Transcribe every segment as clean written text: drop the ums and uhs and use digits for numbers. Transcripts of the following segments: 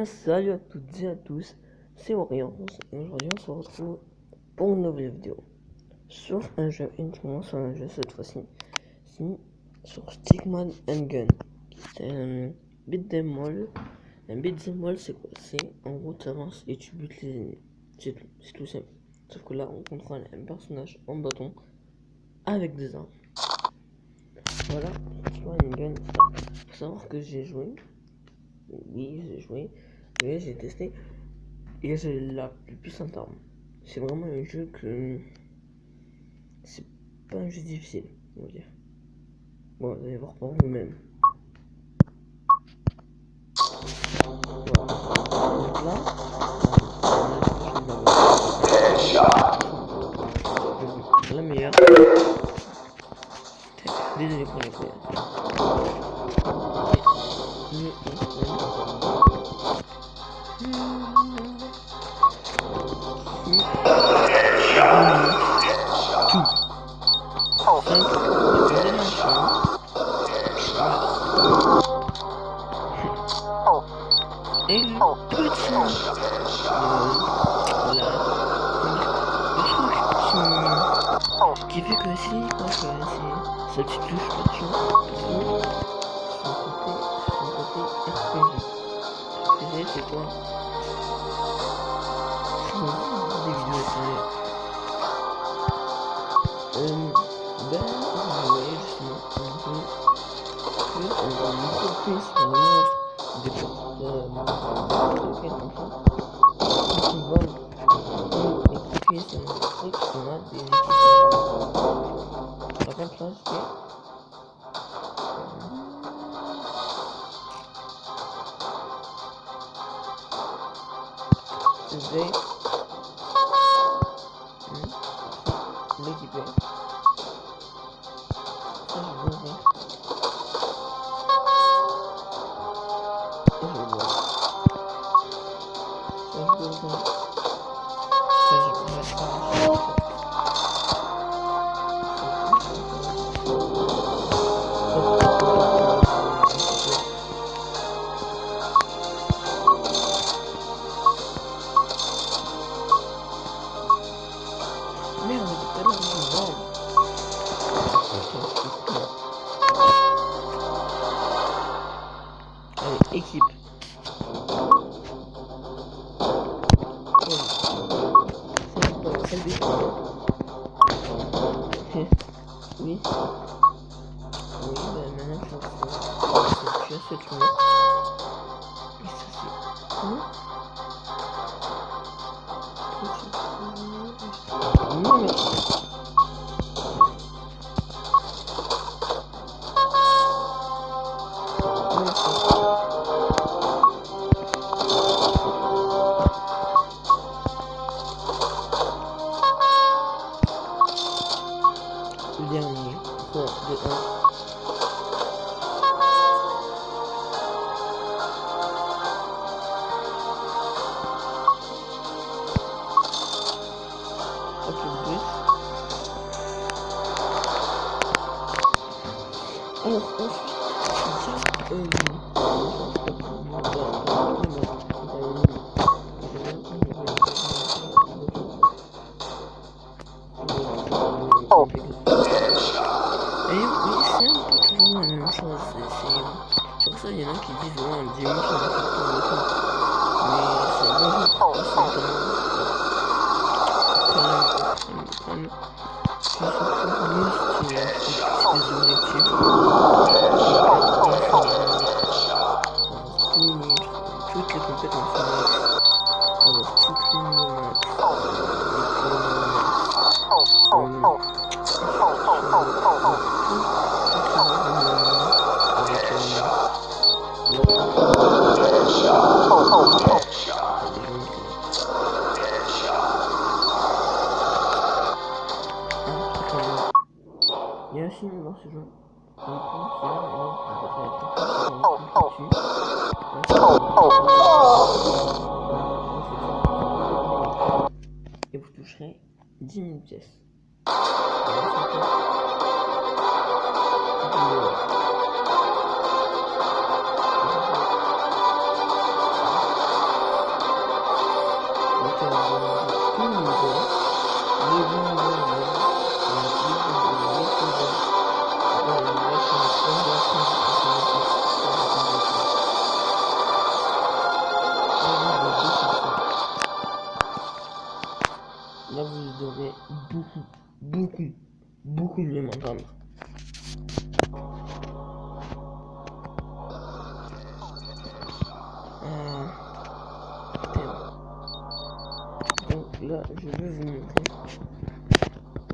bien, salut à toutes et à tous, c'est Orion et aujourd'hui on se retrouve pour une nouvelle vidéo sur un jeu, uniquement sur un jeu cette fois-ci, sur Stickman and Gun. C'est un beat'em all. Un beat'em all, c'est quoi? C'est en gros tu avances et tu butes les ennemis, c'est tout simple. Sauf que là on contrôle un personnage en bâton avec des armes. Voilà, Stickman and Gun. Faut savoir que j'ai joué. Oui, j'ai testé et j'ai la plus puissante arme. C'est vraiment un jeu que c'est pas un jeu difficile, on va dire. Bon, vous allez voir pour vous-même. Voilà. Donc là, la meilleure. Désolé pour les couilles. Et le petit le truc qui fait que si cette petite touche son côté RPG. C'est quoi? Des vidéos vous voyez justement on va une surprise vraiment des équipe. Oui. Oui, maintenant tu as ce truc. Et ça c'est quoi? Non mais le dernier, de 1. Alors et oui, c'est un peu toujours la même chose. Sur ça, il y en a qui disent ouais, on dit oui, ça va faire tout le temps. Mais c'est un bon toutes les compétences il y a un film dans ce jeu. Et vous toucherez 10 000 pièces. Là, vous devrez beaucoup mieux m'entendre. Donc là, je vais vous montrer.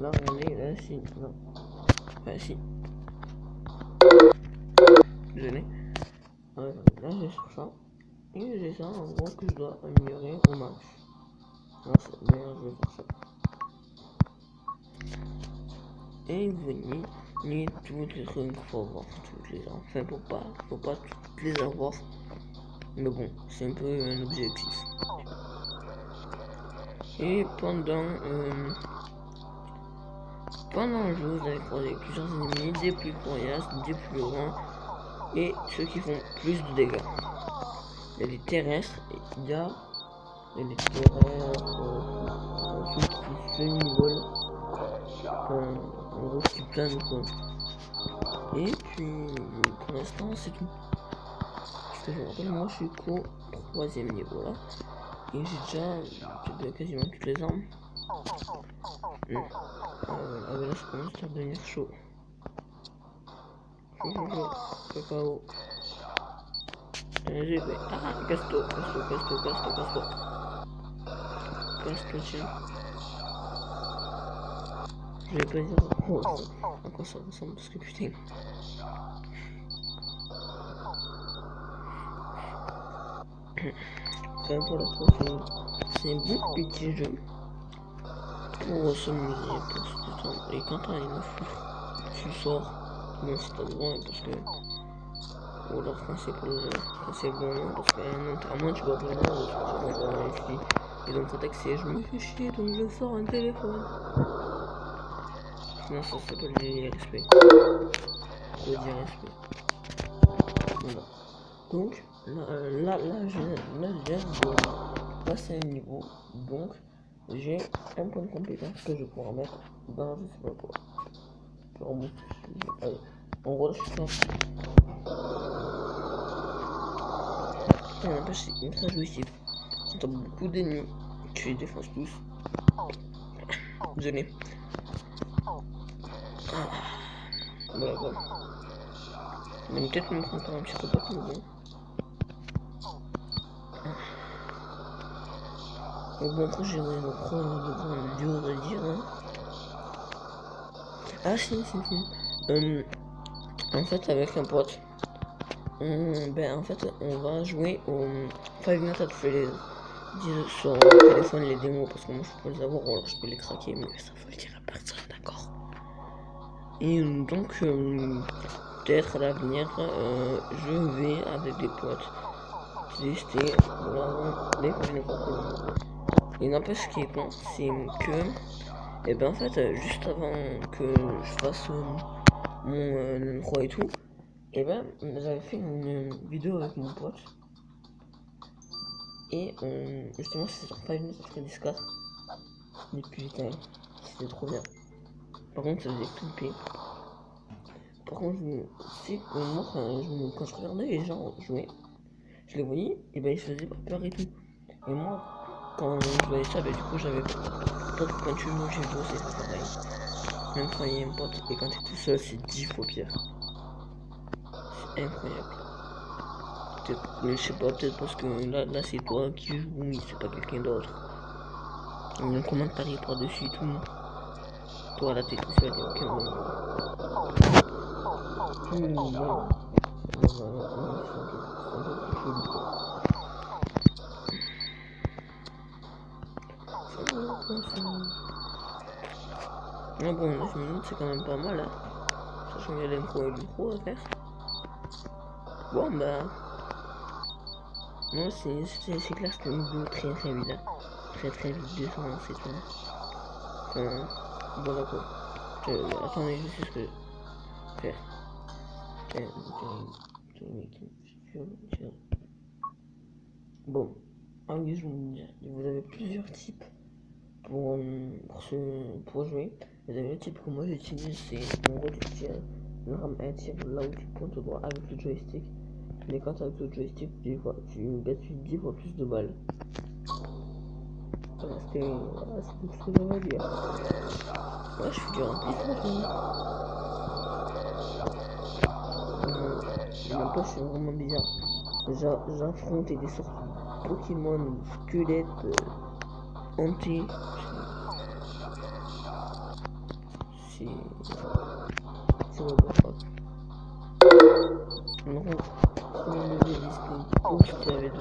Là, on est là, si. Non. Enfin, si. Désolé. Là, j'ai ça. Et j'ai ça, en gros, que je dois améliorer au max. D'ailleurs, je vais faire ça. Et vous voyez toutes les trucs qu'il faut avoir, toutes les armes. Enfin, faut pas toutes les avoir. Mais bon, c'est un peu un objectif. Et pendant le jeu, vous allez croiser plusieurs ennemis, des plus coriaces, des plus grands, et ceux qui font plus de dégâts. Il y a des terrestres, et il y a des terrestres, ceux qui semi-volent, en gros qui planent quoi. Et puis, pour l'instant, c'est tout. Parce que je me rappelle, moi je suis qu'au 3e niveau là. Et j'ai déjà quasiment toutes les armes. Ah ben là, ça commence à devenir chaud. Chaud. Cacao. J'ai fait. Ah, casse-toi, tiens. Je vais pas dire à quoi ça ressemble parce que putain. Enfin voilà quoi, c'est un bon petit jeu pour s'amuser, pour se détendre. Et quand t'as une foule, tu sors, même si t'as le droit, parce que. Ou alors quand c'est le bon moment, parce qu'à un enterrement tu vas pas le droit de sortir encore les filles. Et donc ton texte c'est je me fais chier donc je sors un téléphone. Non, ça s'appelle du respect. Trop d'irrespect. Voilà. Donc là je viens de passer un niveau. Donc j'ai un point de compétence que je pourrais mettre dans je sais pas quoi. Allez, en gros je suis en n'empêche c'est ultra jouissif. Quand t'as beaucoup d'ennemis, tu les défonces tous. Désolé. Voilà quoi. Mais peut-être me prendre un petit peu pas mais bon. Bon après j'ai le prendre dur de dire hein. Ah si. En fait avec un pote, on va jouer au Five Nights at Freddy's sur mon téléphone les démos parce que moi je peux les avoir ou alors je peux les craquer mais ça faut le dire à personne, d'accord. Et donc peut-être à l'avenir je vais avec des potes tester des Five Nights at Freddy's. Et n'empêche ce qui est con c'est que et ben en fait juste avant que je fasse mon 3 et tout. Et ben, j'avais fait une vidéo avec mon pote. Et justement, c'est sur 5 minutes après 4. Et putain, c'était trop bien. Par contre, ça faisait flipper. Par contre, c'est que moi, quand je regardais les gens jouer, je les voyais, et ben ils se faisaient pas peur et tout. Et moi, quand je voyais ça, ben du coup, j'avais pas de pointure, moi j'ai joué, c'est pas pareil. Même quand il y a un pote, et quand t'es tout seul, c'est 10 fois pire. C'est incroyable. Mais je sais pas, peut-être parce que là c'est toi qui joue, oui, c'est pas quelqu'un d'autre. Donc comment t'arrives par-dessus tout? Toi là t'es tout seul, y'a aucun moment. Non. C'est un peu plus chelou quoi. Ah bon, 9 minutes c'est quand même pas mal hein. Sachant qu'il y a l'intro et l'intro à faire. Bon bah. Non, c'est clair, c'était une vidéo très vite. Hein. Très vite descendant, c'est tout. Enfin, voilà quoi. Attendez, je sais ce que je vais faire. Bon. Ah oui, je vous dis, vous avez plusieurs types pour jouer. Vous avez le type que moi j'utilise, c'est en gros tu tires une rame à tir là où tu pointes au droit avec le joystick. Mais quand avec le joystick, tu gâtes 10 fois plus de balles. Voilà, c'est tout ce que j'avais à dire. Ouais, je fais du remplissage, mon poche c'est vraiment bizarre. J'affrontais des sortes de Pokémon squelettes hantés. C'est what the fuck. Non, si on devait lister tout ce qu'il y avait de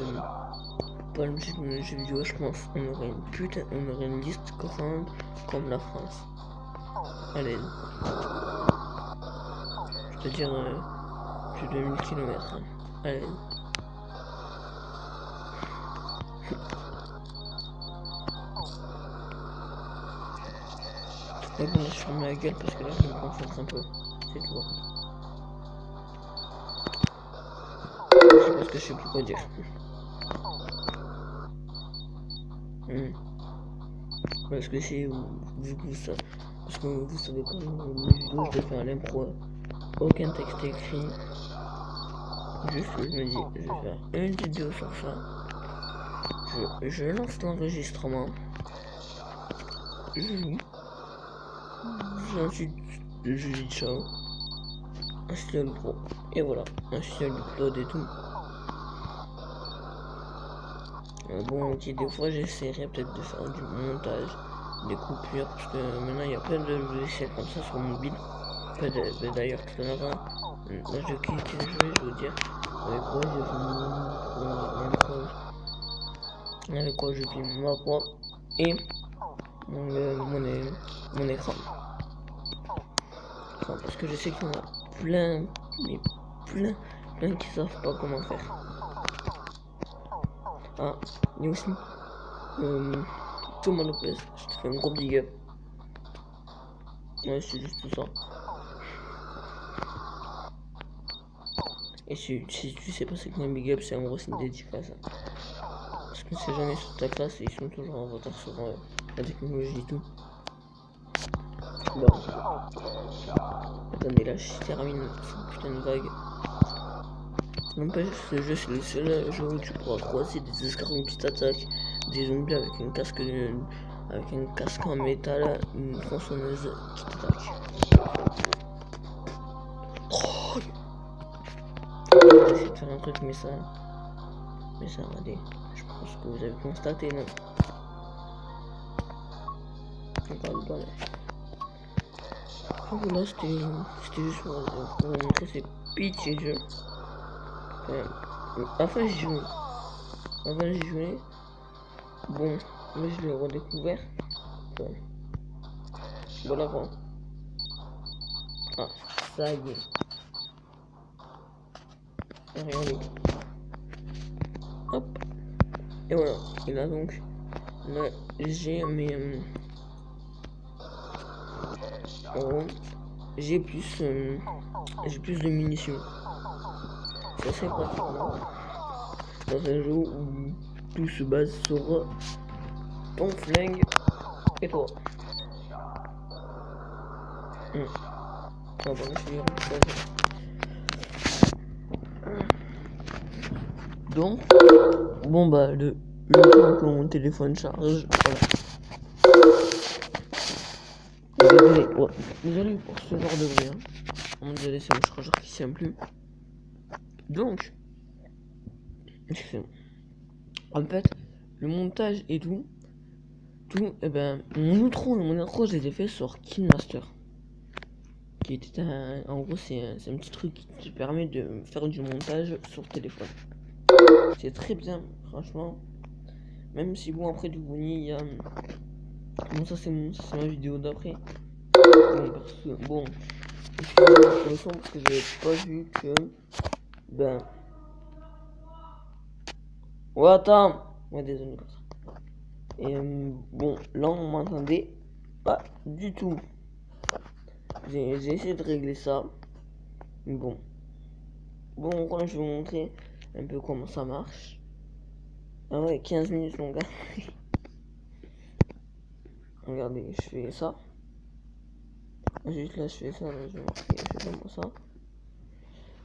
pas le jeu vidéo, je pense on aurait une liste grande comme la France. Allez, je peux dire plus de 1000 km. Hein. Allez. Mais bon, là, je ferme la gueule parce que là, je me concentre un peu. C'est tout. Je pense que je sais plus quoi dire. Parce que c'est vu que ça. Parce que vous savez quand mes vidéos, je vais faire l'impro. Aucun texte écrit. Juste, je me dis, je vais faire une vidéo sur ça. Je lance l'enregistrement. Je joue. Ensuite, je dis ciao. Installe le pro. Et voilà. Installe le upload et tout. Bon, ok, des fois j'essaierai peut-être de faire du montage, des coupures, parce que maintenant il y a plein de logiciels comme ça sur mobile. D'ailleurs, tout à l'heure, là je clique et je vais vous dire avec quoi je filme avec quoi je filme ma voix et mon écran. Enfin, parce que je sais qu'il y en a plein, mais plein qui savent pas comment faire. Ah, il y a aussi Thomas Lopez, je te fais un gros big up. Ouais, c'est juste ça. Et si tu sais pas c'est qu'un big up, c'est en gros c'est une dédicace. Parce que c'est jamais sur ta classe et ils sont toujours en retard sur la technologie et tout. Bon. Attendez, là je termine cette putain de vague. N'empêche, ce jeu c'est le seul jeu où tu pourras croiser des escargots qui t'attaquent, des zombies avec un casque en métal, une tronçonneuse qui t'attaque. Oh, j'essaie de faire un truc mais ça a raté. Je pense que vous avez constaté, non? Voilà, c'était juste pour vous montrer ces petits jeux. Enfin j'y jouais. Bon, là je l'ai redécouvert. Voilà quoi. Ah, ça y est. Regardez. Hop. Et voilà. Et là donc, là j'ai mes... en gros, j'ai plus de munitions. Ça c'est pratique, non? Dans un jeu où tout se base sur ton flingue et toi. Ah bon, je vais donc, bon bah, le temps que mon téléphone charge, voilà. Désolé pour ce genre de bruit. Hein. Désolé, c'est mon chargeur qui tient plus. Donc, en fait, le montage et tout, et ben, mon intro, je l'ai fait sur KineMaster. Qui était en gros, c'est un petit truc qui te permet de faire du montage sur téléphone. C'est très bien, franchement. Même si bon, après du coup, il y a... Bon, ça c'est ma vidéo d'après. Bon, excusez-moi pour le son parce que j'avais pas vu que... Ben... Ouais, attends. Ouais, désolé pour ça. Et bon, là on m'entendait pas du tout. J'ai essayé de régler ça. Mais bon. Bon, là je vais vous montrer un peu comment ça marche. Ah ouais, 15 minutes longue. Regardez, je fais ça. Juste là, je fais ça, là, je vais marquer, je fais vraiment ça.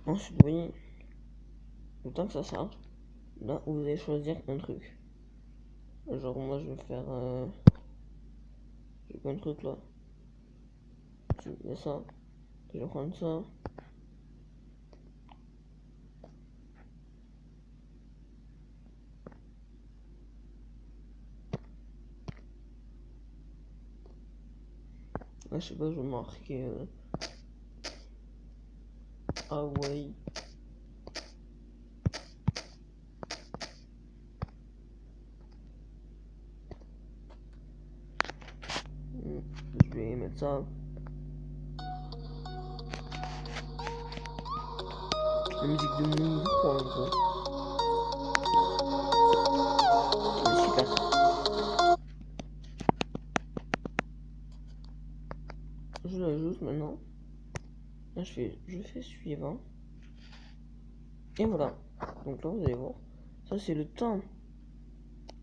Ensuite, vous voyez, le temps que ça charge, là, vous allez choisir un truc. Genre, moi, je vais faire, j'ai plein de trucs là. Il y a ça, je vais prendre ça. Là, je sais pas, je vais marquer, Hawaii. Je vais mettre ça. La musique de Moon, en gros. C'est super. Je l'ajoute maintenant. Là, je fais suivant. Et voilà. Donc là, vous allez voir. Ça, c'est le temps.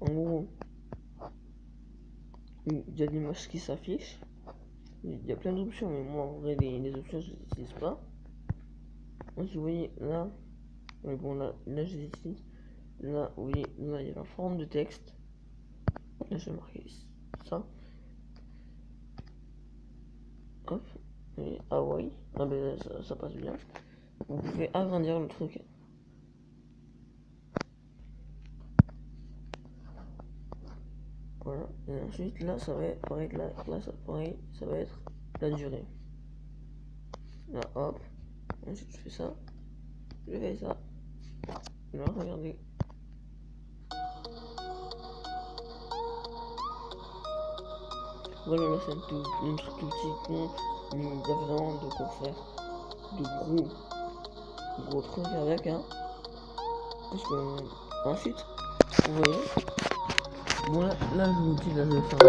En gros, il y a des images qui s'affichent. Il y a plein d'options, mais moi, en vrai, les options, je les utilise pas. Ensuite, vous voyez, là, mais bon, là, je les utilise. Là, vous voyez, là, il y a la forme de texte. Là, je vais marquer ça. Hop. Et Hawaii. Ah ben, ça passe bien. Vous pouvez agrandir le truc. Voilà. Et ensuite, là, ça va être pareil. Là, ça, pareil, ça va être la durée. Là, hop. Ensuite, je fais ça. Je fais ça. Là, regardez. Voilà, là, c'est un truc tout petit con. Mais il y a vraiment de quoi faire. De gros trucs avec, hein. Parce que, ensuite, vous voyez. Bon, là, je vous dis, là, je vais faire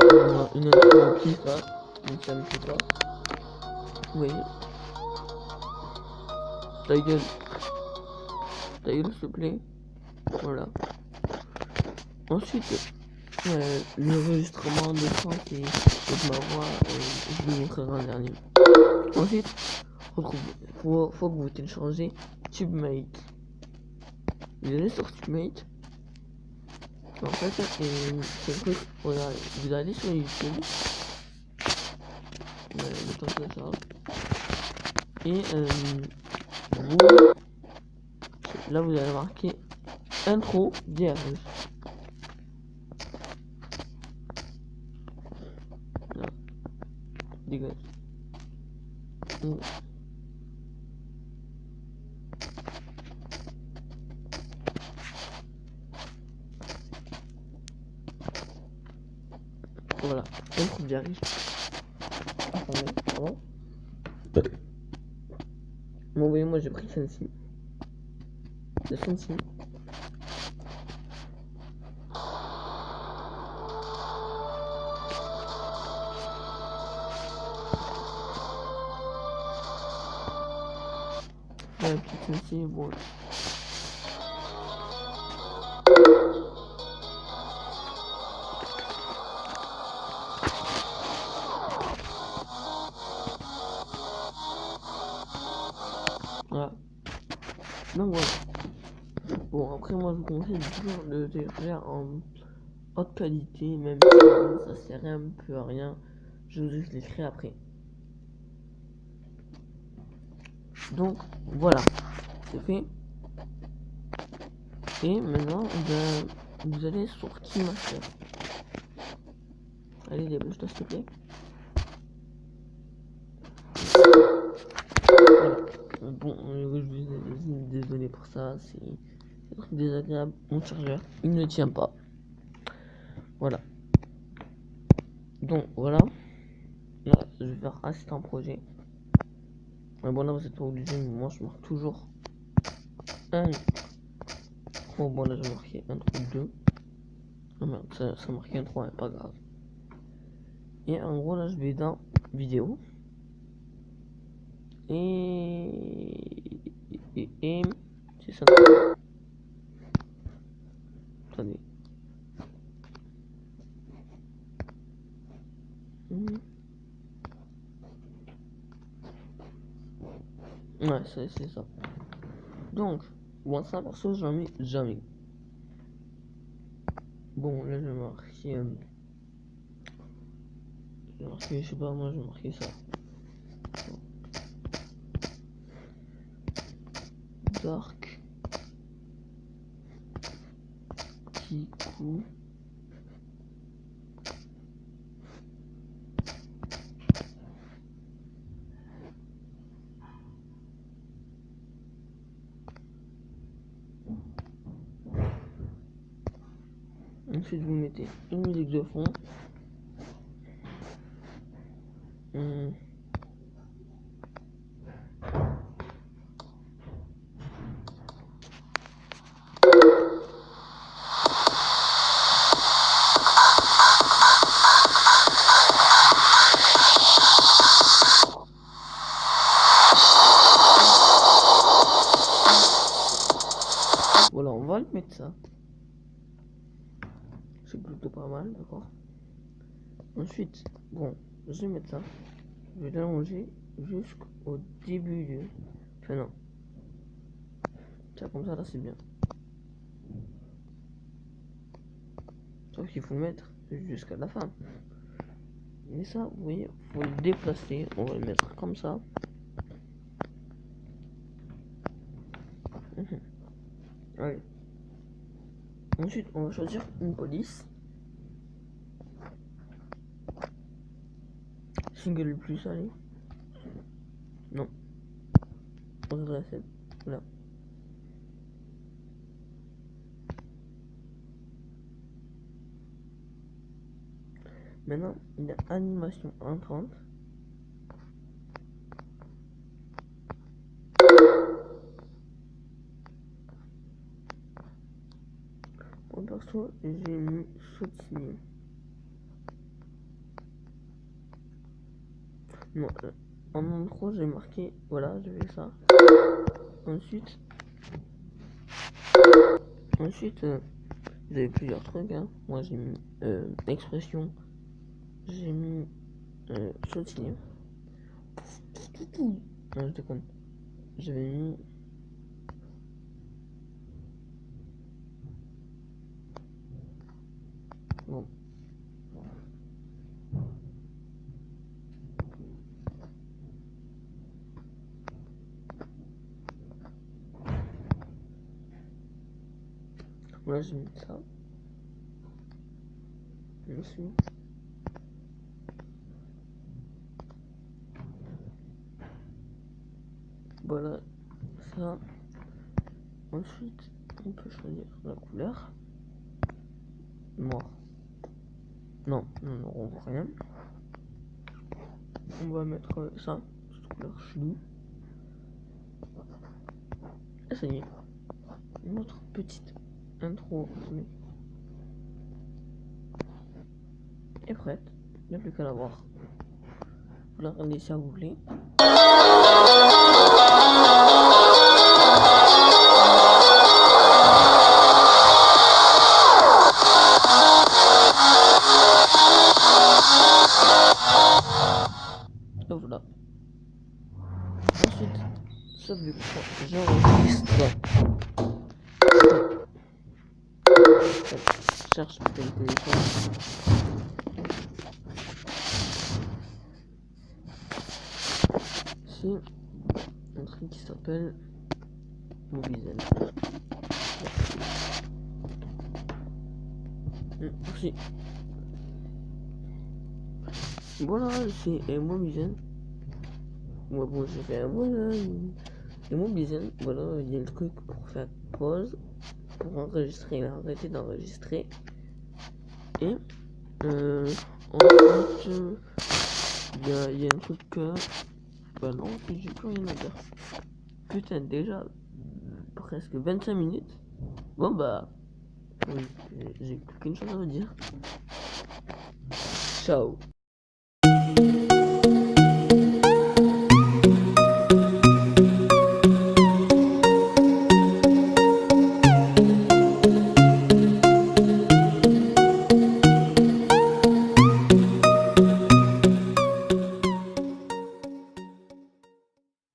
une intro au pif, là. Donc, ça me fait pas. Vous voyez. Ta gueule. Ta gueule, s'il te plaît. Voilà. Ensuite, l'enregistrement de son et de ma voix, je vous montrerai en dernier. Ensuite, faut que vous téléchargez TubeMate. Vous allez sur TubeMate. En fait, c'est un truc, voilà, vous allez sur YouTube. Le temps que ça charge. Et là, vous allez marquer intro vierge. Là, dégage. Voilà, intro vierge. Attendez, pardon. Bon, vous voyez, moi j'ai pris celle-ci. La celle-ci. La petite celle-ci, bon. Voilà. Donc voilà. Bon, après, moi je vous conseille toujours de télécharger en haute qualité, même si bon, ça sert un peu à rien. Je vous expliquerai après. Donc voilà, c'est fait. Et maintenant, ben, vous allez sur KeyMaster. Allez, débouche-toi s'il te plaît. Voilà. Bon, je vous désolé pour ça, c'est désagréable. Mon chargeur, il ne tient pas. Voilà. Donc voilà. Là, je vais faire assistant projet. Bon, là, vous êtes pas obligé, mais moi, je marque toujours un. Oh, bon, là, j'ai marqué un 3, 2. Ah merde, ça marqué un 3, hein, pas grave. Et en gros, là, je vais dans vidéo. Et c'est ça. Attendez. Ouais, c'est ça. Donc, bon, ça perso, j'en mets jamais. Bon, là, je vais marquer. Je sais pas, moi, je vais marquer ça. Dark Kiku. Ensuite, vous mettez une musique de fond. Voilà, on va le mettre ça. C'est plutôt pas mal, d'accord. Ensuite, bon, je vais mettre ça. Je vais l'allonger jusqu'au début du... Enfin non. Tiens, comme ça, là, c'est bien. Sauf qu'il faut le mettre jusqu'à la fin. Mais ça, vous voyez, faut le déplacer. On va le mettre comme ça. Allez. Ensuite, on va choisir une police. Single plus, allez. Non. On va faire là. Maintenant, il y a animation entrante. Pour perso, j'ai mis sautiller. Non, en intro, j'ai marqué, voilà, je fais ça. Ensuite, vous avez plusieurs trucs, hein. Moi, j'ai mis expression, j'ai mis sautiller. Non, je déconne. J'avais mis bon. Voilà, j'ai mis ça. Ensuite, voilà ça. Ensuite, on peut choisir la couleur. Noir. Non, on voit rien. On va mettre ça, cette couleur chelou. Et ça y est. Notre petite intro est prête. Il n'y a plus qu'à la voir. Vous la regardez si vous voulez. Et voilà. Ensuite, ça veut dire que j'enregistre. Je cherche peut-être le téléphone. C'est un truc qui s'appelle Mobizen. Merci. Voilà, c'est Mobizen. Ouais, bon, j'ai fait voilà. Et Mobizen, voilà, il y a le truc pour faire pause, pour enregistrer, il a arrêté d'enregistrer. Et ensuite, il y a un truc que. Bah non, j'ai plus rien à dire. Putain, déjà presque 25 minutes. Bon bah, j'ai plus qu'une chose à vous dire. Ciao.